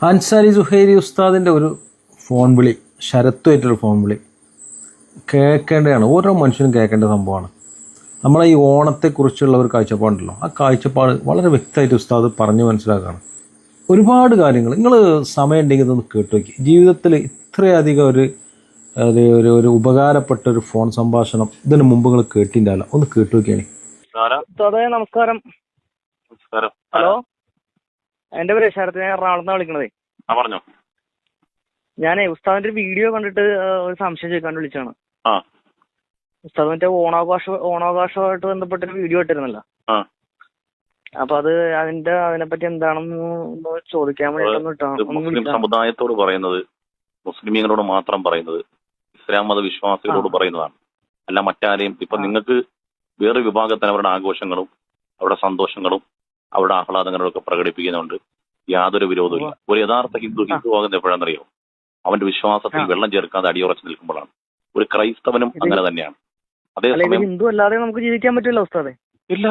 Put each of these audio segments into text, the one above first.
അൻസാരി സുഹൈരി ഉസ്താദിൻ്റെ ഒരു ഫോൺ വിളി, ശരത്തുമായിട്ടൊരു ഫോൺ വിളി കേൾക്കേണ്ടതാണ്. ഓരോ മനുഷ്യനും കേൾക്കേണ്ട സംഭവമാണ്. നമ്മളെ ഈ ഓണത്തെക്കുറിച്ചുള്ള ഒരു കാഴ്ചപ്പാടുണ്ടല്ലോ, ആ കാഴ്ചപ്പാട് വളരെ വ്യക്തമായിട്ട് ഉസ്താദ് പറഞ്ഞു മനസ്സിലാക്കുകയാണ്. ഒരുപാട് കാര്യങ്ങൾ നിങ്ങൾ സമയം ഉണ്ടെങ്കിൽ ഇതൊന്ന് കേട്ടു നോക്കി. ജീവിതത്തിൽ ഇത്രയധികം ഒരു ഒരു ഒരു ഉപകാരപ്പെട്ട ഒരു ഫോൺ സംഭാഷണം ഇതിന് മുമ്പ് നിങ്ങൾ കേട്ടിട്ടുണ്ടല്ലോ, ഒന്ന് കേട്ടു നോക്കിയാണ്. നമസ്കാരം. ഹലോ, എന്റെ പേര് ശരത്ത്. ഞാൻ എറണാകുളത്താണ് വിളിക്കണതേ. പറഞ്ഞോ. ഞാനേ ഉസ്താദിന്റെ ഒരു വീഡിയോ കണ്ടിട്ട് ഒരു സംശയം ചോദിക്കാൻ വിളിച്ചാണ്. ഉസ്താദ് മറ്റേ ഓണാഘോഷമായിട്ട് ബന്ധപ്പെട്ടൊരു വീഡിയോ ഇട്ടിരുന്നല്ലോ. അപ്പൊ അതിനെപ്പറ്റി എന്താണെന്ന് ചോദിക്കാൻ വേണ്ടിട്ടൊന്ന് മുസ്ലിം സമുദായത്തോട് പറയുന്നത്, മുസ്ലിമീങ്ങളോട് മാത്രം പറയുന്നത്, ഇസ്ലാം മത വിശ്വാസികളോട് പറയുന്നതാണ്. അല്ല മറ്റാരെയും. ഇപ്പൊ നിങ്ങൾക്ക് വേറെ വിഭാഗത്തിന് അവരുടെ ആഘോഷങ്ങളും അവരുടെ സന്തോഷങ്ങളും അവരുടെ ആഹ്ലാദങ്ങളും ഒക്കെ പ്രകടിപ്പിക്കുന്നുണ്ട്. യാതൊരു വിരോധമില്ല. ഒരു യഥാർത്ഥ ഹിന്ദുവാകുന്ന എപ്പോഴാണെന്നറിയോ? അവന്റെ വിശ്വാസത്തിൽ വെള്ളം ചേർക്കാതെ അടിയുറച്ച് നിൽക്കുമ്പോഴാണ്. ഒരു ക്രൈസ്തവനും അങ്ങനെ തന്നെയാണ്. അതേസമയം ഹിന്ദു അല്ലാതെ നമുക്ക് ജീവിക്കാൻ പറ്റില്ല ഉസ്താദേ. ഇല്ല,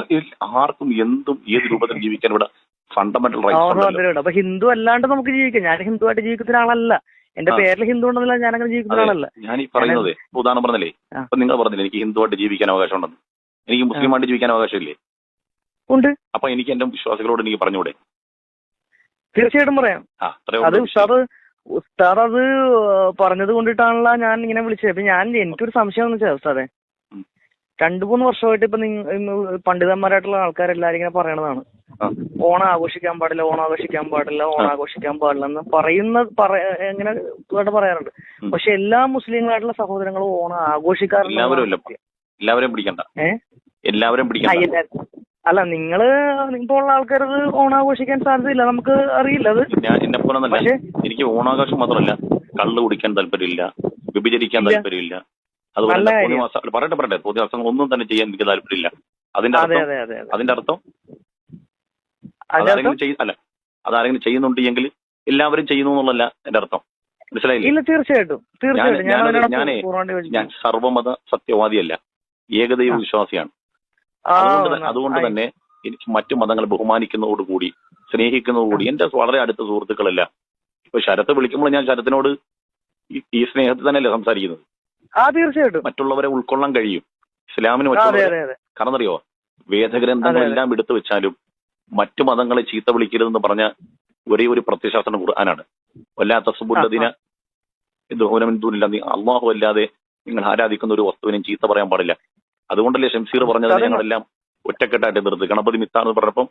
ആർക്കും എന്തും ഏത് രൂപത്തിൽ ജീവിക്കാൻ ഇവിടെ ഫണ്ടമെന്റൽ റൈറ്റ്സ്. അപ്പൊ ഹിന്ദു അല്ലാണ്ട് നമുക്ക് ജീവിക്കാം. ഞാൻ ഹിന്ദുവായിട്ട് ജീവിക്കുന്ന ആളല്ല. എന്റെ പേരിൽ ഹിന്ദു ഉണ്ടെന്നില്ല, ഞാൻ അങ്ങനെ ജീവിക്കുന്ന ആളല്ല. ഞാൻ ഈ പറയുന്നത് ഉദാഹരണം പറഞ്ഞല്ലേ, അപ്പൊ നിങ്ങൾ പറഞ്ഞില്ലേ എനിക്ക് ഹിന്ദുവായിട്ട് ജീവിക്കാൻ അവകാശം ഉണ്ടെന്ന്. എനിക്ക് മുസ്ലിമായിട്ട് ജീവിക്കാൻ അവകാശമില്ലേ? ഉണ്ട്. അപ്പൊ എനിക്ക് എന്റെ വിശ്വാസികളോട് എനിക്ക് പറഞ്ഞൂടെ? തീർച്ചയായിട്ടും പറയാം. അത് ഉസ്താദ് അത് പറഞ്ഞത് കൊണ്ടിട്ടാണല്ലോ ഞാൻ ഇങ്ങനെ വിളിച്ചത്. അപ്പൊ എനിക്കൊരു സംശയം എന്ന് വെച്ചാൽ ഉസ്താദെ, 2-3 വർഷമായിട്ട് ഇപ്പൊ പണ്ഡിതന്മാരായിട്ടുള്ള ആൾക്കാരെല്ലാരും ഇങ്ങനെ പറയണതാണ് ഓണം ആഘോഷിക്കാൻ പാടില്ല, ഓണാഘോഷിക്കാൻ പാടില്ല, ഓണാഘോഷിക്കാൻ പാടില്ല എന്ന് എങ്ങനെ പറയാറുണ്ട്. പക്ഷെ എല്ലാ മുസ്ലിങ്ങളായിട്ടുള്ള സഹോദരങ്ങളും ഓണം ആഘോഷിക്കാറില്ല. എല്ലാവരും പിടിക്കണ്ട. എല്ലാവരും പിടിക്കണ്ട. അല്ല, നിങ്ങള് ഇപ്പോൾ ഉള്ള ആൾക്കാരത് ഓണാഘോഷിക്കാൻ സാധ്യതയില്ല, നമുക്ക് അറിയില്ല. അത് ഞാൻ എന്നെ പോലെ എനിക്ക് ഓണാഘോഷം മാത്രമല്ല, കള്ള് കുടിക്കാൻ താല്പര്യമില്ല, വിഭജിക്കാൻ താല്പര്യമില്ല. അതുപോലെ പറയട്ടെ പൊതുവാസങ്ങൾ ഒന്നും തന്നെ ചെയ്യാൻ എനിക്ക് താല്പര്യമില്ല. അതിന്റെ അർത്ഥം അതാരെങ്കിലും ചെയ്യുന്നുണ്ട് എങ്കിൽ എല്ലാവരും ചെയ്യുന്നു എന്നുള്ളതല്ല എന്റെ അർത്ഥം. മനസ്സിലായില്ലേ? തീർച്ചയായിട്ടും. ഞാൻ സർവമത സത്യവാദിയല്ല, ഏകദൈവ വിശ്വാസിയാണ്. അതുകൊണ്ട് തന്നെ എനിക്ക് മറ്റു മതങ്ങളെ ബഹുമാനിക്കുന്നതോടുകൂടി സ്നേഹിക്കുന്നതോടുകൂടി എന്റെ വളരെ അടുത്ത സുഹൃത്തുക്കളല്ല. ഇപ്പൊ ശരത്ത് വിളിക്കുമ്പോൾ ഞാൻ ശരത്തിനോട് ഈ സ്നേഹത്തിൽ തന്നെയല്ലേ സംസാരിക്കുന്നത്. തീർച്ചയായിട്ടും മറ്റുള്ളവരെ ഉൾക്കൊള്ളാൻ കഴിയും. ഇസ്ലാമിന് മറ്റുള്ളവരെ കാരണം അറിയോ, വേദഗ്രന്ഥങ്ങളെല്ലാം എടുത്തു വെച്ചാലും മറ്റു മതങ്ങളെ ചീത്ത വിളിക്കരുതെന്ന് പറഞ്ഞ ഒരേ ഒരു പ്രത്യശാസ്ത്രം ഖുർആനാണ്. വല്ലാത്ത സുബുല്ലദിന ഇത് ഓനമില്ല, അള്ളാഹു അല്ലാതെ നിങ്ങൾ ആരാധിക്കുന്ന ഒരു വസ്തുവിനെയും ചീത്ത പറയാൻ പാടില്ല. അതുകൊണ്ടല്ലേ ഷംസീർ പറഞ്ഞത് ഞങ്ങളെല്ലാം ഒറ്റക്കെട്ടായിട്ട് എതിർത്ത്. ഗണപതി മിത്താന്ന് പറഞ്ഞപ്പം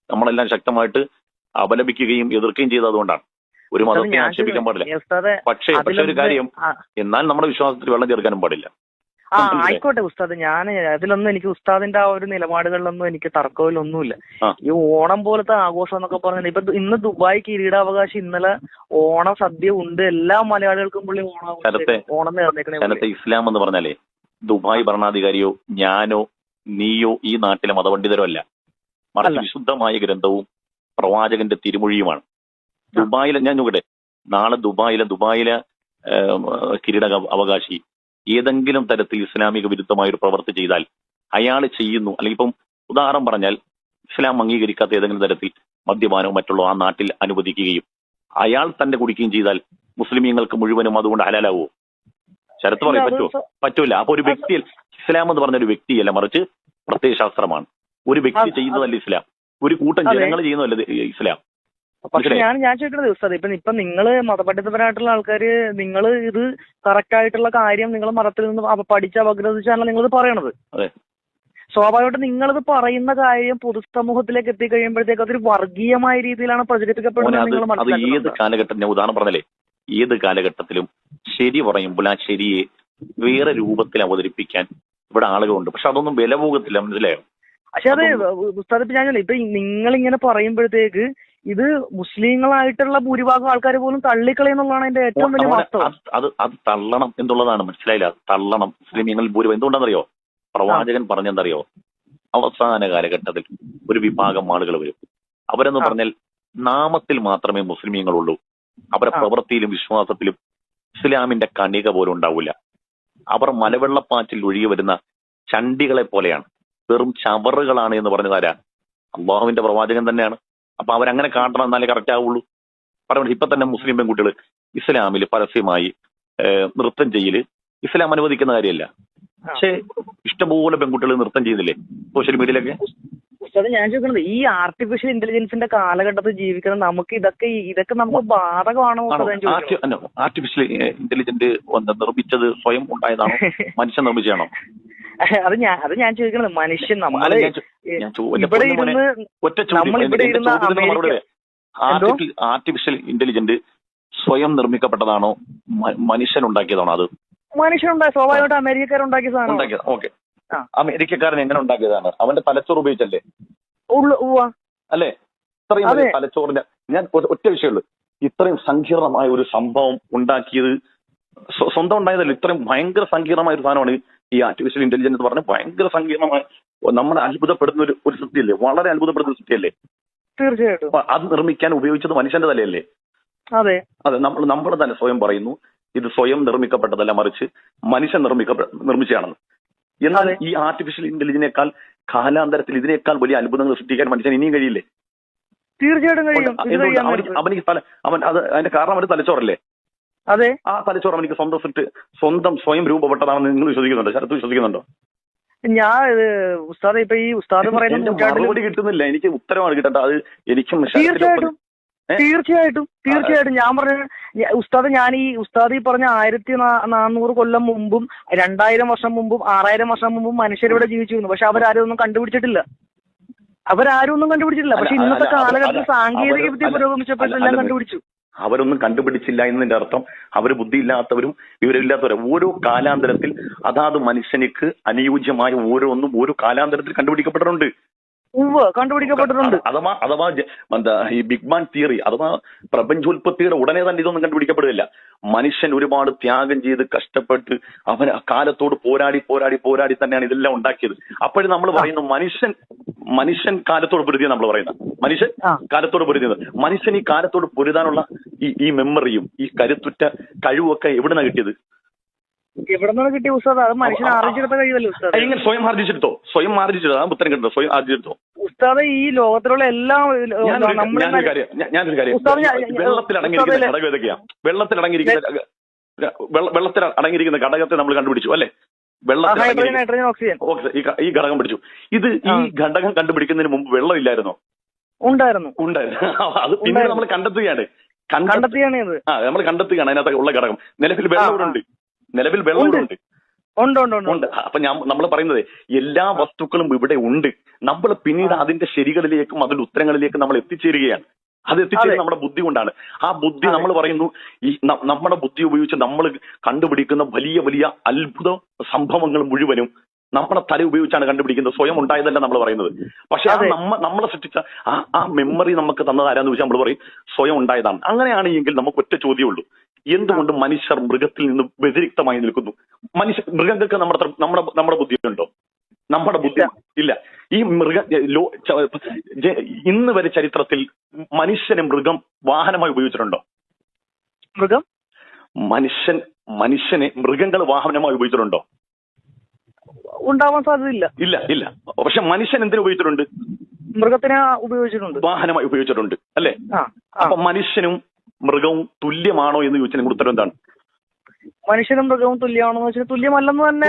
നമ്മളെല്ലാം ശക്തമായിട്ട് അപലപിക്കുകയും എതിർക്കുകയും ചെയ്തത് അതുകൊണ്ടാണ്. ഒരു മതത്തെ ആക്ഷേപിക്കാൻ പാടില്ല. പക്ഷേ ഒരു കാര്യം, എന്നാൽ നമ്മുടെ വിശ്വാസത്തിൽ വെള്ളം ചേർക്കാനും പാടില്ല. ആയിക്കോട്ടെ ഉസ്താദ്, ഞാൻ അതിലൊന്നും എനിക്ക് ഉസ്താദിന്റെ ആ ഒരു നിലപാടുകളിലൊന്നും എനിക്ക് തർക്കമില്ലൊന്നുമില്ല. ഈ ഓണം പോലത്തെ ആഘോഷം എന്നൊക്കെ പറഞ്ഞാൽ ഇപ്പൊ ഇന്ന് ദുബായ് കിരീടാവകാശി ഇന്നലെ ഓണ സദ്യ ഉണ്ട്. എല്ലാ മലയാളികൾക്കും പുള്ളി ഓണം നേർന്നേക്കണേ. ഇസ്ലാം എന്ന് പറഞ്ഞാലേ ദുബായ് ഭരണാധികാരിയോ ഞാനോ നീയോ ഈ നാട്ടിലെ മതപണ്ഡിതരോ അല്ല, മറിച്ച് വിശുദ്ധമായ ഗ്രന്ഥവും പ്രവാചകന്റെ തിരുമൊഴിയുമാണ്. ദുബായിലെ ഞാൻ നോക്കട്ടെ, നാളെ ദുബായിലെ കിരീട അവകാശി ഏതെങ്കിലും തരത്തിൽ ഇസ്ലാമിക വിരുദ്ധമായ ഒരു പ്രവൃത്തി ചെയ്താൽ അയാൾ ചെയ്യുന്നു, അല്ലെങ്കിൽ ഇപ്പം ഉദാഹരണം പറഞ്ഞാൽ ഇസ്ലാം അംഗീകരിക്കാത്ത ഏതെങ്കിലും തരത്തിൽ മദ്യപാനവും മറ്റുള്ള ആ നാട്ടിൽ അനുവദിക്കുകയും അയാൾ തന്നെ കുടിക്കുകയും ചെയ്താൽ മുസ്ലിമീങ്ങൾക്ക് മുഴുവനും അതുകൊണ്ട് ഹലാലാവോ? ശരത്ത് പറയാൻ പറ്റൂല. അപ്പൊ ഒരു വ്യക്തി, ഇസ്ലാം എന്ന് പറഞ്ഞ ഒരു വ്യക്തിയല്ല, മറിച്ച് പ്രത്യയശാസ്ത്രമാണ്. ഒരു വ്യക്തി ചെയ്യുന്നതല്ല ഇസ്ലാം, ഒരു കൂട്ടം ജനങ്ങൾ ചെയ്യുന്നതല്ല ഇസ്ലാം. പക്ഷെ ഞാൻ ചോദിക്കുന്നത് ഉസ്താദ്, ഇപ്പൊ നിങ്ങള് മതപണ്ഡിതപരമായിട്ടുള്ള ആൾക്കാര്, നിങ്ങൾ ഇത് കറക്റ്റ് ആയിട്ടുള്ള കാര്യം നിങ്ങൾ മതത്തിൽ നിന്ന് പഠിച്ച് അപഗ്രഥിച്ചാണല്ലോ നിങ്ങളിത് പറയണത്. സ്വാഭാവികമായിട്ട് നിങ്ങളിത് പറയുന്ന കാര്യം പൊതുസമൂഹത്തിലേക്ക് എത്തിക്കഴിയുമ്പോഴത്തേക്ക് അതൊരു വർഗീയമായ രീതിയിലാണ് പ്രചരിപ്പിക്കപ്പെടുന്നത്. ഏത് കാലഘട്ടം, ഞാൻ ഉദാഹരണം പറഞ്ഞല്ലേ, ഏത് കാലഘട്ടത്തിലും ശരി പറയുമ്പോൾ ആ ശരിയെ വേറെ രൂപത്തിൽ അവതരിപ്പിക്കാൻ ഇവിടെ ആളുകളുണ്ട്. പക്ഷെ അതൊന്നും വില പോകത്തില്ല, മനസ്സിലായോ? പക്ഷെ അത് ഉസ്താദ് ഞാൻ ഇപ്പൊ നിങ്ങളിങ്ങനെ പറയുമ്പോഴത്തേക്ക് ഇത് മുസ്ലിങ്ങളായിട്ടുള്ള ഭൂരിഭാഗം ആൾക്കാർ പോലും തള്ളിക്കളയെന്നുള്ളതാണ് എന്റെ ഏറ്റവും വലിയ വാസ്തവം. അത് തള്ളണം എന്നുള്ളതാണ്, മനസ്സിലായില്ല? തള്ളണം. മുസ്ലിങ്ങൾ ഭൂരിഭാഗം എന്തുകൊണ്ടാണെന്നറിയോ? പ്രവാചകൻ പറഞ്ഞെന്തറിയോ? അവസാന കാലഘട്ടത്തിൽ ഒരു വിഭാഗം ആളുകൾ വരും. അവരെന്ന് പറഞ്ഞാൽ നാമത്തിൽ മാത്രമേ മുസ്ലിമീങ്ങളുള്ളൂ, അവരുടെ പ്രവൃത്തിയിലും വിശ്വാസത്തിലും ഇസ്ലാമിന്റെ കണിക പോലും ഉണ്ടാവില്ല. അവർ മലവെള്ളപ്പാറ്റിൽ ഒഴുകി വരുന്ന ചണ്ടികളെ പോലെയാണ്, വെറും ചവറുകളാണ് എന്ന് പറഞ്ഞതാരാ? അള്ളാഹുവിന്റെ പ്രവാചകൻ തന്നെയാണ്. അപ്പൊ അവരങ്ങനെ കാട്ടണം, എന്നാലേ കറക്റ്റ് ആവുള്ളൂ. പറയുന്നത് ഇപ്പൊ തന്നെ മുസ്ലിം പെൺകുട്ടികൾ ഇസ്ലാമിൽ പരസ്യമായി നൃത്തം ചെയ്യല് ഇസ്ലാം അനുവദിക്കുന്ന കാര്യമല്ല. പക്ഷേ ഇഷ്ടംപോലെ പെൺകുട്ടികൾ നൃത്തം ചെയ്യുന്നില്ലേ സോഷ്യൽ മീഡിയയിലൊക്കെ? ഉസ്താദ് ഞാൻ ചോദിക്കുന്നത് ഈ ആർട്ടിഫിഷ്യൽ ഇന്റലിജൻസിന്റെ കാലഘട്ടത്തിൽ ജീവിക്കുന്ന നമുക്ക് ഇതൊക്കെ നമുക്ക് ബാധകമാണോ? ആർട്ടിഫിഷ്യൽ ഇന്റലിജന്റ് നിർമ്മിച്ചത് സ്വയം ഉണ്ടായതാണോ മനുഷ്യൻ നിർമ്മിച്ചാണോ? അത് ഞാൻ ചോദിക്കുന്നത് മനുഷ്യൻ നമ്മള് ഇവിടെ ഇരുന്ന് നമ്മളിവിടെ ഇരുന്ന ആർട്ടിഫിഷ്യൽ ഇന്റലിജന്റ് സ്വയം നിർമ്മിക്കപ്പെട്ടതാണോ മനുഷ്യൻ ഉണ്ടാക്കിയതാണോ? അത് മനുഷ്യനുണ്ടായ സ്വാഭാവികമായിട്ട് അമേരിക്കക്കാരുണ്ടാക്കിയ സാധനം. ഓക്കെ, അമേരിക്കക്കാരൻ എങ്ങനെ ഉണ്ടാക്കിയതാണ്? അവന്റെ തലച്ചോറ് ഉപയോഗിച്ചല്ലേ? അല്ലേ? ഇത്രയും വലിയ തലച്ചോറിന്റെ ഞാൻ ഒറ്റ വിഷയമുള്ളൂ. ഇത്രയും സങ്കീർണമായ ഒരു സംഭവം ഉണ്ടാക്കിയത് സ്വന്തം ഉണ്ടായതല്ല. ഇത്രയും ഭയങ്കര സങ്കീർണമായ ഒരു സാധനമാണ് ഈ ആർട്ടിഫിഷ്യൽ ഇന്റലിജൻസ് എന്ന് പറഞ്ഞാൽ. ഭയങ്കര സങ്കീർണമായ നമ്മളെ അത്ഭുതപ്പെടുന്ന ഒരു സൃഷ്ടിയല്ലേ? വളരെ അത്ഭുതപ്പെടുന്ന സൃഷ്ടിയല്ലേ? തീർച്ചയായിട്ടും. അത് നിർമ്മിക്കാൻ ഉപയോഗിച്ചത് മനുഷ്യന്റെ തലയല്ലേ? അതെ. നമ്മൾ തന്നെ സ്വയം പറയുന്നു ഇത് സ്വയം നിർമ്മിക്കപ്പെട്ടതല്ല, മറിച്ച് മനുഷ്യൻ നിർമ്മിച്ചതാണെന്ന്. എന്നാൽ ഈ ആർട്ടിഫിഷ്യൽ ഇന്റലിജൻസിനേക്കാൾ കാലാന്തരത്തിൽ ഇതിനേക്കാൾ വലിയ അത്ഭുതങ്ങൾ സൃഷ്ടിക്കാൻ മനുഷ്യൻ ഇനിയും കഴിയില്ലേ? തീർച്ചയായിട്ടും കഴിയും. അവനിക്ക് അതിന്റെ കാരണം അവന് തലച്ചോറല്ലേ? അതെ. ആ തലച്ചോറ് അവനിക്ക് സ്വന്തം സ്വയം രൂപപ്പെട്ടതാണെന്ന് നിങ്ങൾ വിശ്വസിക്കുന്നുണ്ടോ? ശരത്ത് വിശ്വസിക്കുന്നുണ്ടോ? ഞാൻ ഉസ്താദ് ഇപ്പൊ ഈ ഉസ്താദ് പറയുന്ന മറുപടി കിട്ടുന്നില്ല. എനിക്ക് ഉത്തരവാണ് കിട്ടേണ്ടത്. അത് എനിക്കും തീർച്ചയായിട്ടും ഞാൻ പറഞ്ഞ ഉസ്താദ് ഈ പറഞ്ഞ 1400 കൊല്ലം മുമ്പും 2000 വർഷം മുമ്പും 6000 വർഷം മുമ്പും മനുഷ്യരിവിടെ ജീവിച്ചിരുന്നു. പക്ഷെ അവരാരും ഒന്നും കണ്ടുപിടിച്ചിട്ടില്ല. പക്ഷെ ഇന്നത്തെ കാലഘട്ടത്തിൽ സാങ്കേതിക വിദ്യ പുരോഗമിച്ചപ്പോഴെല്ലാം കണ്ടുപിടിച്ചു. അവരൊന്നും കണ്ടുപിടിച്ചില്ല എന്നതിന്റെ അർത്ഥം അവർ ബുദ്ധിയില്ലാത്തവരും വിവരമില്ലാത്തവരും. ഓരോ കാലാന്തരത്തിൽ അതാത് മനുഷ്യനിക്ക് അനുയോജ്യമായ ഓരോന്നും ഓരോ കാലാന്തരത്തിൽ കണ്ടുപിടിക്കപ്പെട്ടിട്ടുണ്ട്. അഥവാ ഈ ബിഗ് ബാങ് തിയറി അഥവാ പ്രപഞ്ചോൽപത്തിയുടെ ഉടനെ തന്നെ ഇതൊന്നും കണ്ടുപിടിക്കപ്പെടുകയില്ല. മനുഷ്യൻ ഒരുപാട് ത്യാഗം ചെയ്ത് കഷ്ടപ്പെട്ട് അവൻ കാലത്തോട് പോരാടി തന്നെയാണ് ഇതെല്ലാം ഉണ്ടാക്കിയത്. അപ്പോഴും നമ്മൾ പറയുന്നു മനുഷ്യൻ കാലത്തോട് പൊരുതിയ നമ്മൾ പറയുന്നത് മനുഷ്യൻ കാലത്തോട് പൊരുതിയത്. മനുഷ്യൻ ഈ കാലത്തോട് പൊരുതാനുള്ള ഈ മെമ്മറിയും ഈ കരുത്തുറ്റ കഴിവൊക്കെ എവിടുന്നാ കിട്ടിയത്? എവിടെന്നാണ് കിട്ടിയ ഉസ്താദ്? അത് മനുഷ്യൻ ആർജിച്ചെടുത്ത കഴിവല്ലേ ഉസ്താദ്? എങ്ങനെ സ്വയം ആർജിച്ചെടുത്തോ? ആ ഉത്തരം കിട്ടുന്നത് സ്വയം ആർജിച്ചെടുത്തോ? ഉസ്താദ് ഈ ലോകത്തിലുള്ള എല്ലാ ഞാനൊരു കാര്യം വെള്ളത്തിലടങ്ങിയിരിക്കുന്ന ഘടകം ഏതൊക്കെയാ? വെള്ളത്തിൽ അടങ്ങിയിരിക്കുന്ന ഘടകത്തെ നമ്മൾ കണ്ടുപിടിച്ചു അല്ലെ? ഈ ഘടകം പിടിച്ചു. ഈ ഘടകം കണ്ടുപിടിക്കുന്നതിന് മുമ്പ് വെള്ളം ഇല്ലായിരുന്നോ? ഉണ്ടായിരുന്നു. അത് പിന്നീട് നമ്മൾ കണ്ടെത്തുകയാണ്. നമ്മൾ കണ്ടെത്തുകയാണ് അതിനകത്ത് ഉള്ള ഘടകം. നിലവിൽ വെള്ളമുണ്ട്. അപ്പൊ നമ്മൾ പറയുന്നത് എല്ലാ വസ്തുക്കളും ഇവിടെ ഉണ്ട്. നമ്മൾ പിന്നീട് അതിന്റെ ശരികളിലേക്കും അതിന്റെ ഉത്തരങ്ങളിലേക്കും നമ്മൾ എത്തിച്ചേരുകയാണ്. അത് എത്തിച്ചേരുന്നത് നമ്മുടെ ബുദ്ധി കൊണ്ടാണ്. ആ ബുദ്ധി നമ്മൾ പറയുന്നു ഈ നമ്മുടെ ബുദ്ധി ഉപയോഗിച്ച് നമ്മൾ കണ്ടുപിടിക്കുന്ന വലിയ വലിയ അത്ഭുത സംഭവങ്ങൾ മുഴുവനും നമ്മുടെ തല ഉപയോഗിച്ചാണ് കണ്ടുപിടിക്കുന്നത്. സ്വയം ഉണ്ടായതല്ല നമ്മൾ പറയുന്നത്. പക്ഷെ അത് നമ്മളെ സൃഷ്ടിച്ച ആ മെമ്മറി നമുക്ക് തന്നത് ആരാന്ന് ചോദിച്ചാൽ നമ്മൾ പറയും സ്വയം ഉണ്ടായതാണ്. അങ്ങനെയാണ് എങ്കിൽ നമുക്ക് ഒറ്റ ചോദ്യമുള്ളൂ, എന്തുകൊണ്ട് മനുഷ്യർ മൃഗത്തിൽ നിന്ന് വ്യതിരിക്തമായി നിൽക്കുന്നു? മൃഗങ്ങൾക്ക് നമ്മുടെ ബുദ്ധിയുണ്ടോ? നമ്മുടെ ബുദ്ധി ഇല്ല. ഈ ഇന്ന് വരെ ചരിത്രത്തിൽ മനുഷ്യനെ മൃഗം വാഹനമായി ഉപയോഗിച്ചിട്ടുണ്ടോ? മനുഷ്യനെ മൃഗങ്ങൾ വാഹനമായി ഉപയോഗിച്ചിട്ടുണ്ടോ? ഉണ്ടാവാൻ സാധ്യതയില്ല. ഇല്ല. പക്ഷെ മനുഷ്യൻ എന്തിനു ഉപയോഗിച്ചിട്ടുണ്ട്? മൃഗത്തിനെ ഉപയോഗിച്ചിട്ടുണ്ട്, വാഹനമായി ഉപയോഗിച്ചിട്ടുണ്ട് അല്ലെ? അപ്പൊ മനുഷ്യനും മൃഗവും തുല്യമാണോ എന്ന് ചോദിച്ചാൽ നിങ്ങളുടെ ഉത്തരം എന്താണ്? മനുഷ്യനും മൃഗവും തുല്യമാണോ എന്ന് വെച്ചാൽ തുല്യമല്ലെന്ന് തന്നെ.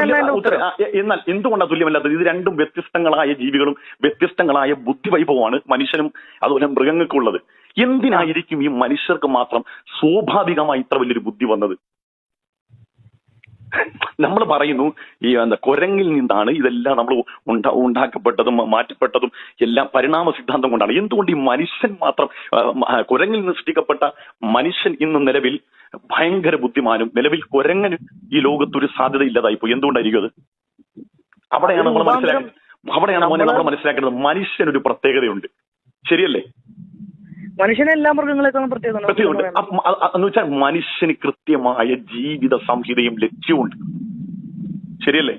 എന്നാൽ എന്തുകൊണ്ടാണ് തുല്യമല്ലാത്തത്? ഇത് രണ്ടും വ്യത്യസ്തങ്ങളായ ജീവികളും വ്യത്യസ്തങ്ങളായ ബുദ്ധിവൈഭവമാണ് മനുഷ്യനും അതുപോലെ മൃഗങ്ങൾക്കുള്ളത്. എന്തിനായിരിക്കും ഈ മനുഷ്യർക്ക് മാത്രം സ്വാഭാവികമായി ഇത്ര വലിയൊരു ബുദ്ധി വന്നത്? നമ്മൾ പറയുന്നു ഈ കുരങ്ങിൽ നിന്നാണ് ഇതെല്ലാം നമ്മൾ ഉണ്ടാക്കപ്പെട്ടതും മാറ്റപ്പെട്ടതും എല്ലാം പരിണാമ സിദ്ധാന്തം കൊണ്ടാണ്. എന്തുകൊണ്ട് ഈ മനുഷ്യൻ മാത്രം, കുരങ്ങിൽ നിന്ന് സൃഷ്ടിക്കപ്പെട്ട മനുഷ്യൻ ഇന്ന് നിലവിൽ ഭയങ്കര ബുദ്ധിമാനും നിലവിൽ കുരങ്ങന് ഈ ലോകത്തൊരു സാധ്യത ഇല്ലാതായി പോയി? എന്തുകൊണ്ടായിരിക്കും അത്? അവിടെയാണ് നമ്മൾ മനസ്സിലാക്കേണ്ടത് മനുഷ്യനൊരു പ്രത്യേകതയുണ്ട്. ശരിയല്ലേ? മനുഷ്യനെല്ലാം മൃഗങ്ങളെക്കാളും പ്രത്യേകത എന്ന് വെച്ചാൽ മനുഷ്യന് കൃത്യമായ ജീവിത സംഹിതയും ലക്ഷ്യമുണ്ട്. ശരിയല്ലേ?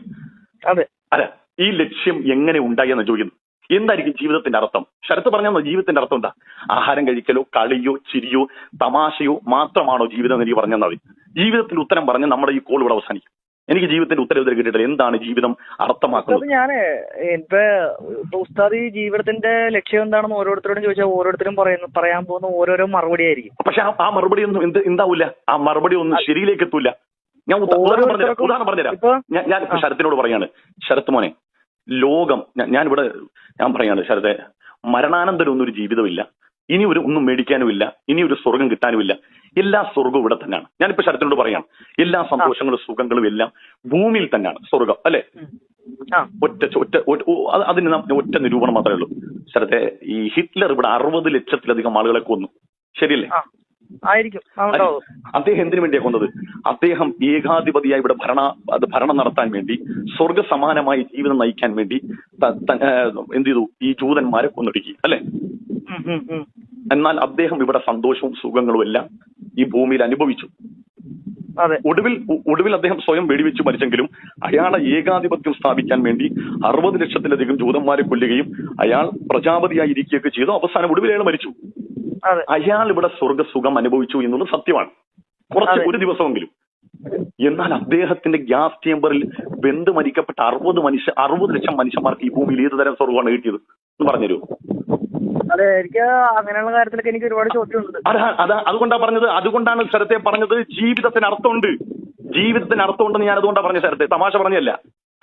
അല്ല, ഈ ലക്ഷ്യം എങ്ങനെ ഉണ്ടായി എന്ന് ചോദിക്കുന്നു. എന്തായിരിക്കും ജീവിതത്തിന്റെ അർത്ഥം? ശരത്ത് പറഞ്ഞാൽ ജീവിതത്തിന്റെ അർത്ഥം എന്താ? ആഹാരം കഴിക്കലോ കളിയോ ചിരിയോ തമാശയോ മാത്രമാണോ ജീവിതം എന്ന് എനിക്ക് പറഞ്ഞാൽ മതി. ജീവിതത്തിന്റെ ഉത്തരം പറഞ്ഞ് നമ്മുടെ ഈ കോൾ ഇവിടെ അവസാനിക്കും. എനിക്ക് ജീവിതത്തിന്റെ ഉത്തരവ് കിട്ടിയിട്ടില്ല. എന്താണ് ജീവിതം അർത്ഥമാക്കുന്നത്? ഞാന് ഇപ്പൊ ഉസ്താദ് ഈ ജീവിതത്തിന്റെ ലക്ഷ്യം എന്താണെന്ന് ഓരോരുത്തരോടും ചോദിച്ചാൽ ഓരോരുത്തരും പറയാൻ പോകുന്ന ഓരോരോ മറുപടി ആയിരിക്കും. പക്ഷെ ആ മറുപടി ഒന്നും എന്താവൂല, ആ മറുപടി ഒന്നും ശരിയിലേക്ക് എത്തൂല. ഞാൻ ഉദാഹരണം പറഞ്ഞുതരാം. ഞാൻ ഇപ്പൊ ശരത്തിനോട് പറയാണ്, ശരത്ത് മോനെ, ലോകം ഞാൻ പറയാണ് ശരത്തെ, മരണാനന്തരം ഒന്നും ഒരു ജീവിതമില്ല, ഇനി ഒന്നും മേടിക്കാനുമില്ല, ഇനി ഒരു സ്വർഗം കിട്ടാനുമില്ല, എല്ലാ സ്വർഗവും ഇവിടെ തന്നെയാണ്. ഞാനിപ്പോ ശരത്തിനോട് പറയാണ്, എല്ലാ സന്തോഷങ്ങളും സുഖങ്ങളും എല്ലാം ഭൂമിയിൽ തന്നെയാണ് സ്വർഗം, അല്ലെ? അതിന് ഒറ്റ നിരൂപണം മാത്രമേ ഉള്ളൂ ശരത്തെ. ഈ ഹിറ്റ്ലർ ഇവിടെ 60 ലക്ഷത്തിലധികം ആളുകളെ കൊന്നു, ശരിയല്ലേ? അദ്ദേഹം എന്തിനു വേണ്ടിയാ കൊന്നത്? അദ്ദേഹം ഏകാധിപതിയായി ഇവിടെ ഭരണം നടത്താൻ വേണ്ടി, സ്വർഗ സമാനമായി ജീവിതം നയിക്കാൻ വേണ്ടി എന്ത് ചെയ്തു? ഈ ജൂതന്മാരെ കൊന്നൊടുക്കി, അല്ലെ? എന്നാൽ അദ്ദേഹം ഇവിടെ സന്തോഷവും സുഖങ്ങളും എല്ലാം ഈ ഭൂമിയിൽ അനുഭവിച്ചു. ഒടുവിൽ അദ്ദേഹം സ്വയം വെടിവെച്ച് മരിച്ചെങ്കിലും അയാളെ ഏകാധിപത്യം സ്ഥാപിക്കാൻ വേണ്ടി 60 ലക്ഷത്തിലധികം ജൂതന്മാരെ കൊല്ലുകയും അയാൾ പ്രജാപതിയായി ഇരിക്കുകയൊക്കെ ചെയ്തു. അവസാനം ഒടുവിൽ അയാൾ മരിച്ചു. അയാൾ ഇവിടെ സ്വർഗസുഖം അനുഭവിച്ചു എന്നുള്ളത് സത്യമാണ്, ഒരു ദിവസമെങ്കിലും. എന്നാൽ അദ്ദേഹത്തിന്റെ ഗ്യാസ് ചേംബറിൽ വെന്ത് മരിക്കപ്പെട്ട 60 ലക്ഷം മനുഷ്യന്മാർക്ക് ഈ ഭൂമിയിൽ ഏത് തരം സ്വർഗമാണ് കിട്ടിയത് എന്ന് പറഞ്ഞുതരൂ? അതെ, എനിക്ക് അങ്ങനെയുള്ള കാര്യത്തിലൊക്കെ എനിക്ക് ഒരുപാട് ചോദ്യമുണ്ട്. അതുകൊണ്ടാണ് ശരത്തെ പറഞ്ഞത് ജീവിതത്തിന് അർത്ഥമുണ്ട്. ജീവിതത്തിന് അർത്ഥമുണ്ടെന്ന് ഞാൻ അതുകൊണ്ടാണ് പറഞ്ഞ ശരത്തെ, തമാശ പറഞ്ഞല്ല.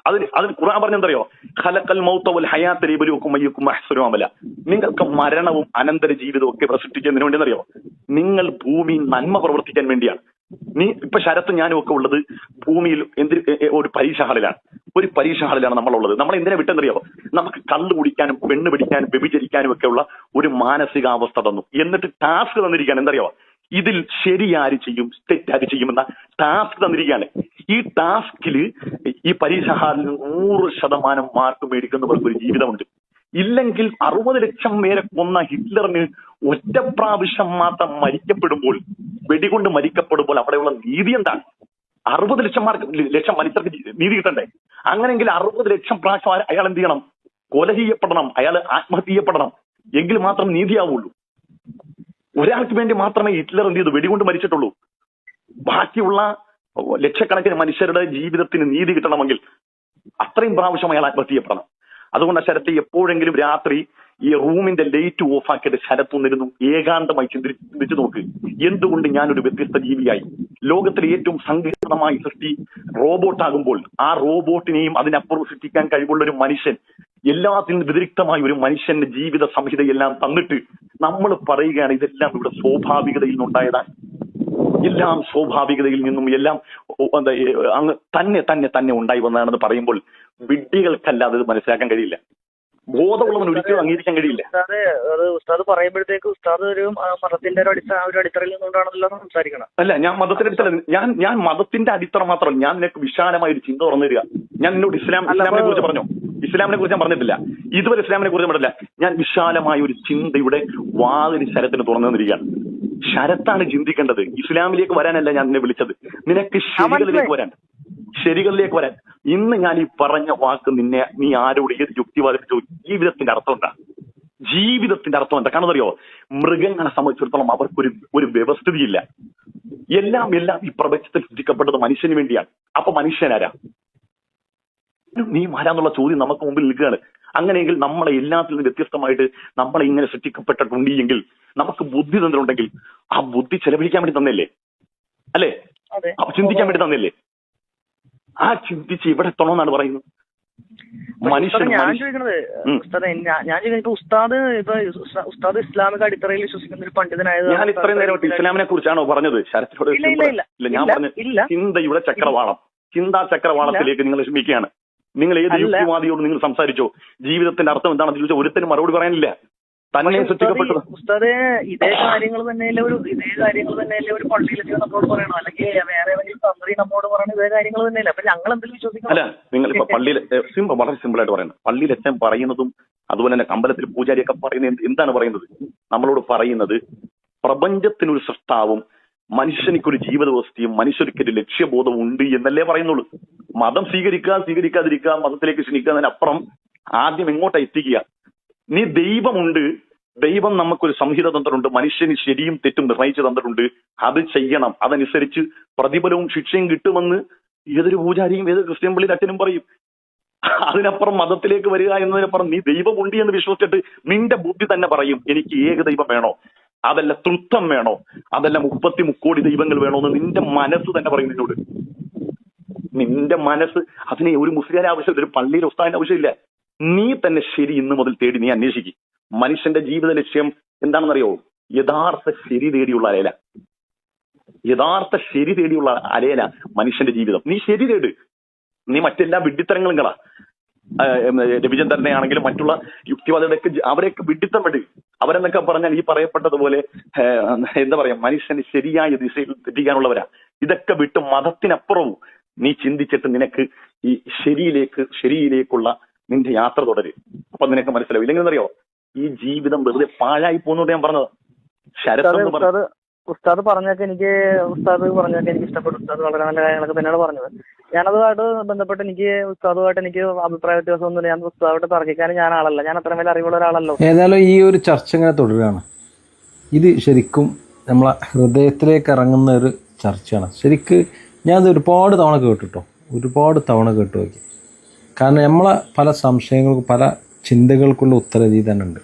അതിന് ഖുർആൻ പറഞ്ഞെന്തറിയോ? ഖലഖൽ മൗത വൽ ഹയാത ലിയബ്ലുവക്കും അയ്യുക്കും അഹ്സനു അമല. നിങ്ങൾക്ക് മരണവും അനന്തര ജീവിതവും ഒക്കെ സൃഷ്ടിക്കുന്നതിന് വേണ്ടിയെന്നറിയോ? നിങ്ങൾ ഭൂമി നന്മ പ്രവർത്തിക്കാൻ വേണ്ടിയാണ്. ഇപ്പൊ ശരത്ത് ഞാനും ഒക്കെ ഉള്ളത് ഭൂമിയിൽ ഒരു പരീക്ഷ ഹാളിലാണ് നമ്മളുള്ളത്. നമ്മൾ എന്തിനാ വിട്ടെന്നറിയോ? നമുക്ക് കള്ളു കുടിക്കാനും പെണ്ണ് പിടിക്കാനും വ്യഭിചരിക്കാനും ഒക്കെ ഉള്ള ഒരു മാനസികാവസ്ഥ തന്നു. എന്നിട്ട് ടാസ്ക് തന്നിരിക്കുകയാണ്, എന്തറിയോ? ഇതിൽ ശരിയാര് ചെയ്യും, തെറ്റാര് ചെയ്യുമെന്ന ടാസ്ക് തന്നിരിക്കുകയാണ്. ഈ ടാസ്കില് ഈ പരീക്ഷ ഹാളിൽ 100% മാർക്ക് മേടിക്കുന്നവർക്ക് ഒരു ജീവിതമുണ്ട്. ഇല്ലെങ്കിൽ 60 ലക്ഷം പേരെ കൊന്ന ഹിറ്റ്ലറിന് ഒറ്റ പ്രാവശ്യം മാത്രം വെടികൊണ്ട് മരിക്കപ്പെടുമ്പോൾ അവിടെയുള്ള നീതി എന്താണ്? 60 ലക്ഷം മനുഷ്യർക്ക് നീതി കിട്ടണ്ടേ? അങ്ങനെയെങ്കിൽ 60 ലക്ഷം പ്രാവശ്യം അയാൾ എന്ത് ചെയ്യണം? കൊല ചെയ്യപ്പെടണം, അയാൾ ആത്മഹത്യ ചെയ്യപ്പെടണം, എങ്കിൽ മാത്രം നീതിയാവുള്ളൂ. ഒരാൾക്ക് വേണ്ടി മാത്രമേ ഹിറ്റ്ലർ എന്ത് ചെയ്തു? വെടികൊണ്ട് മരിച്ചിട്ടുള്ളൂ. ബാക്കിയുള്ള ലക്ഷക്കണക്കിന് മനുഷ്യരുടെ ജീവിതത്തിന് നീതി കിട്ടണമെങ്കിൽ അത്രയും പ്രാവശ്യം അയാൾ ആത്മഹത്യ ചെയ്യപ്പെടണം. അതുകൊണ്ട് ശരത്ത് എപ്പോഴെങ്കിലും രാത്രി ഈ റൂമിന്റെ ലൈറ്റ് ഓഫ് ആക്കിയിട്ട് ശരത്തൊന്നിരുന്നു ഏകാന്തമായി ചിന്തിച്ചു നോക്ക്, എന്തുകൊണ്ട് ഞാനൊരു വ്യത്യസ്ത ജീവിയായി? ലോകത്തിലെ ഏറ്റവും സങ്കീർണമായ സൃഷ്ടി റോബോട്ടാകുമ്പോൾ ആ റോബോട്ടിനെയും അതിനപ്പുറം സൃഷ്ടിക്കാൻ കഴിവുള്ള ഒരു മനുഷ്യൻ, എല്ലാത്തിനും വ്യതിരിക്തമായ ഒരു മനുഷ്യന്റെ ജീവിത സംഹിതയെല്ലാം തന്നിട്ട് നമ്മൾ പറയുകയാണ് ഇതെല്ലാം ഇവിടെ സ്വാഭാവികതയിൽ നിന്നുണ്ടായതാണ്, എല്ലാം സ്വാഭാവികതയിൽ നിന്നും എല്ലാം അങ്ങ് തന്നെ ഉണ്ടായി വന്നതാണെന്ന് പറയുമ്പോൾ വിഡ്ഢികൾക്കല്ലാതെ ഇത് മനസ്സിലാക്കാൻ കഴിയില്ല. ബോധമുള്ളവൻ ഒരിക്കലും അംഗീകരിക്കാൻ കഴിയില്ല. ഉസ്താദ് പറയുമ്പോഴത്തേക്ക് ഉസ്താദ് ഒരു മതത്തിന്റെ ഒരു അടിത്തറയിൽ നിന്നുകൊണ്ടാണല്ലോ സംസാരിക്കണം. അല്ല, ഞാൻ മതത്തിന്റെ അടിത്തറ ഞാൻ മതത്തിന്റെ അടിത്തറ മാത്രമല്ല, ഞാൻ നിനക്ക് വിശാലമായ ഒരു ചിന്ത തുറന്നു തരിക. ഞാൻ എന്നോട് ഇസ്ലാമിനെ കുറിച്ച് പറഞ്ഞു, ഇസ്ലാമിനെ കുറിച്ച് ഞാൻ പറഞ്ഞിട്ടില്ല, ഇതുവരെ ഇസ്ലാമിനെ കുറിച്ച് പറഞ്ഞില്ല. ഞാൻ വിശാലമായ ഒരു ചിന്തയുടെ വാതിന് ശരത്തിന് തുറന്നു തന്നിരിക്കുകയാണ്. ശരത്താണ് ചിന്തിക്കേണ്ടത്, ഇസ്ലാമിലേക്ക് വരാനല്ല ഞാൻ നിന്നെ വിളിച്ചത്. നിനക്ക് ശരികളിലേക്ക് വരാൻ ഇന്ന് ഞാൻ ഈ പറഞ്ഞ വാക്ക് നീ ആരോട് ഏത് യുക്തിവാദത്തിൽ ചോദിച്ചു? ജീവിതത്തിന്റെ അർത്ഥം എന്താ? ജീവിതത്തിന്റെ അർത്ഥം എന്താ? കാരണം അറിയോ, മൃഗങ്ങളെ സംബന്ധിച്ചിടത്തോളം അവർക്കൊരു വ്യവസ്ഥിതിയില്ല. എല്ലാം ഈ പ്രപഞ്ചത്തിൽ സൃഷ്ടിക്കപ്പെട്ടത് മനുഷ്യന് വേണ്ടിയാണ്. അപ്പൊ മനുഷ്യനാരാ? നീ ആരാന്നുള്ള ചോദ്യം നമുക്ക് മുമ്പിൽ നിൽക്കുകയാണ്. അങ്ങനെയെങ്കിൽ നമ്മളെ എല്ലാത്തിൽ നിന്നും വ്യത്യസ്തമായിട്ട് നമ്മളെ ഇങ്ങനെ സൃഷ്ടിക്കപ്പെട്ടിട്ടുണ്ട് എങ്കിൽ, നമുക്ക് ബുദ്ധി തന്നിട്ടുണ്ടെങ്കിൽ ആ ബുദ്ധി ചെലവഴിക്കാൻ വേണ്ടി തന്നല്ലേ? അല്ലേ? ചിന്തിക്കാൻ വേണ്ടി തന്നല്ലേ? ആ ചിന്തിച്ച് ഇവിടെ എത്തണമെന്നാണ് പറയുന്നത്. ഞാൻ ചോദിക്കുന്നത് ഉസ്താദ് ഇസ്ലാമിക അടിത്തറയിൽ വിശ്വസിക്കുന്ന ഒരു പണ്ഡിതനായത് ഞാൻ ഇത്രയും നേരം ഇസ്ലാമിനെ കുറിച്ചാണോ പറഞ്ഞത്? ശരത്തിനോട് ഞാൻ പറഞ്ഞു ചിന്തയുടെ ചക്രവാളം, ചിന്താ ചക്രവാളത്തിലേക്ക് നിങ്ങൾ ശ്രമിക്കുകയാണ്. നിങ്ങൾ ഏത് യുക്തിവാദിയോട് നിങ്ങൾ സംസാരിച്ചോ ജീവിതത്തിന്റെ അർത്ഥം എന്താണെന്ന് ചോദിച്ചാൽ ഒരുത്തരും മറുപടി പറയാനില്ല. തന്നെ സൃഷ്ടിക്കപ്പെട്ടത് ഉസ്താദേ ഇതേ കാര്യങ്ങൾ തന്നെയല്ലേ ഒരു പള്ളിയിലെത്തി നമ്മളോട് പറയണം, അല്ലെങ്കിൽ വേറെ ഏതെങ്കിലും തന്ത്രി നമ്മോട് പറയണം ഇതേ കാര്യങ്ങൾ തന്നെയല്ലേ? അപ്പൊ ഞങ്ങൾ എന്തെങ്കിലും വിശ്വസിക്കണം? അല്ല, നിങ്ങൾ ഇപ്പൊ പള്ളിയിൽ വളരെ സിമ്പിൾ ആയിട്ട് പറയുന്നത്, പള്ളിയിലെത്താൻ പറയുന്നതും അതുപോലെ തന്നെ അമ്പലത്തിൽ പൂജാരിയൊക്കെ പറയുന്നത് എന്താണ് പറയുന്നത്? നമ്മളോട് പറയുന്നത് പ്രപഞ്ചത്തിനൊരു സൃഷ്ടാവും മനുഷ്യനിക്കൊരു ജീവിത വ്യവസ്ഥയും മനുഷ്യർക്കൊരു ലക്ഷ്യബോധവും ഉണ്ട് എന്നല്ലേ പറയുന്നുള്ളൂ. മതം സ്വീകരിക്കാതിരിക്കുക, മതത്തിലേക്ക് ക്ഷണിക്കുക, അതിനപ്പുറം ആദ്യം എങ്ങോട്ടാ എത്തിക്കുക? നീ ദൈവമുണ്ട്, ദൈവം നമുക്കൊരു സംഹിത തന്നിട്ടുണ്ട്, മനുഷ്യന് ശരിയും തെറ്റും നിർണയിച്ചു തന്നിട്ടുണ്ട്, അത് ചെയ്യണം, അതനുസരിച്ച് പ്രതിഫലവും ശിക്ഷയും കിട്ടുമെന്ന് ഏതൊരു പൂജാരിയും ഏതൊരു ക്രിസ്ത്യൻ പള്ളിയിൽ അച്ഛനും പറയും. അതിനപ്പുറം മതത്തിലേക്ക് വരിക എന്നതിനപ്പുറം നീ ദൈവമുണ്ട് എന്ന് വിശ്വസിച്ചിട്ട് നിന്റെ ബുദ്ധി തന്നെ പറയും എനിക്ക് ഏക ദൈവം വേണോ, അതല്ല തൃത്വം വേണോ, അതല്ല 30 മുക്കോടി ദൈവങ്ങൾ വേണോ എന്ന് നിന്റെ മനസ്സ് തന്നെ പറയും നിന്നോട്. നിന്റെ മനസ്സ് അതിനെ ഒരു മുസ്ലിം ആവശ്യമില്ല, ഒരു പള്ളിയിൽ ഉസ്താദിന്റെ ആവശ്യമില്ല. നീ തന്നെ ശരി ഇന്ന് മുതൽ തേടി നീ അന്വേഷിക്കും. മനുഷ്യന്റെ ജീവിത ലക്ഷ്യം എന്താണെന്നറിയോ? യഥാർത്ഥ ശരി തേടിയുള്ള അലയില. യഥാർത്ഥ ശരി തേടിയുള്ള അലയില മനുഷ്യന്റെ ജീവിതം. നീ ശരി തേട്. നീ മറ്റെല്ലാ വിഡ്ഢിത്തരങ്ങളും കള. രവിചന്ദ്രനെ ആണെങ്കിലും മറ്റുള്ള യുക്തിവാദികളൊക്കെ അവരെയൊക്കെ വിഡ്ഢിത്തം വിട്. അവരെന്നൊക്കെ പറഞ്ഞാൽ ഈ പറയപ്പെട്ടതുപോലെ എന്താ പറയാ, മനുഷ്യന് ശരിയായ ദിശയിൽ തെറ്റിക്കാനുള്ളവരാ. ഇതൊക്കെ വിട്ട് മതത്തിനപ്പുറവും നീ ചിന്തിച്ചിട്ട് നിനക്ക് ഈ ശരിയിലേക്കുള്ള നിന്റെ യാത്ര തുടരും. അപ്പൊ നിനക്ക് മനസ്സിലാവും. ഇല്ലെങ്കിൽ അറിയോ, ഈ ജീവിതം വെറുതെ പാഴായി പോകുന്നത് ഞാൻ പറഞ്ഞത്. ശരത് ഉസ്താദ് പറഞ്ഞൊക്കെ എനിക്ക് ഇഷ്ടപ്പെട്ടു. ഉസ്താദ് വളരെ നല്ല കാര്യങ്ങളൊക്കെ തന്നെയാണ് പറഞ്ഞത്. ഞാനതുമായിട്ട് ബന്ധപ്പെട്ട് ഉസ്താദുമായിട്ട് എനിക്ക് അഭിപ്രായ വ്യത്യാസമൊന്നുമില്ല. ഞാൻ ഉസ്താദുമായിട്ട് തർക്കിക്കാനും ഞാൻ ആളല്ല. ഞാൻ അത്ര മേലെ അറിവുള്ള ഒരാളല്ലോ. ഏതായാലും ഈ ഒരു ചർച്ച ഇങ്ങനെ തുടരുകയാണ്. ഇത് ശരിക്കും നമ്മളെ ഹൃദയത്തിലേക്ക് ഇറങ്ങുന്ന ഒരു ചർച്ചയാണ്. ശരിക്ക് ഞാനത് ഒരുപാട് തവണ കേട്ടിട്ടോ, ഒരുപാട് തവണ കേട്ടു നോക്കി. കാരണം നമ്മളെ പല സംശയങ്ങൾക്കും പല ചിന്തകൾക്കുള്ള ഉത്തരം ഇതിൽ തന്നെ ഉണ്ട്.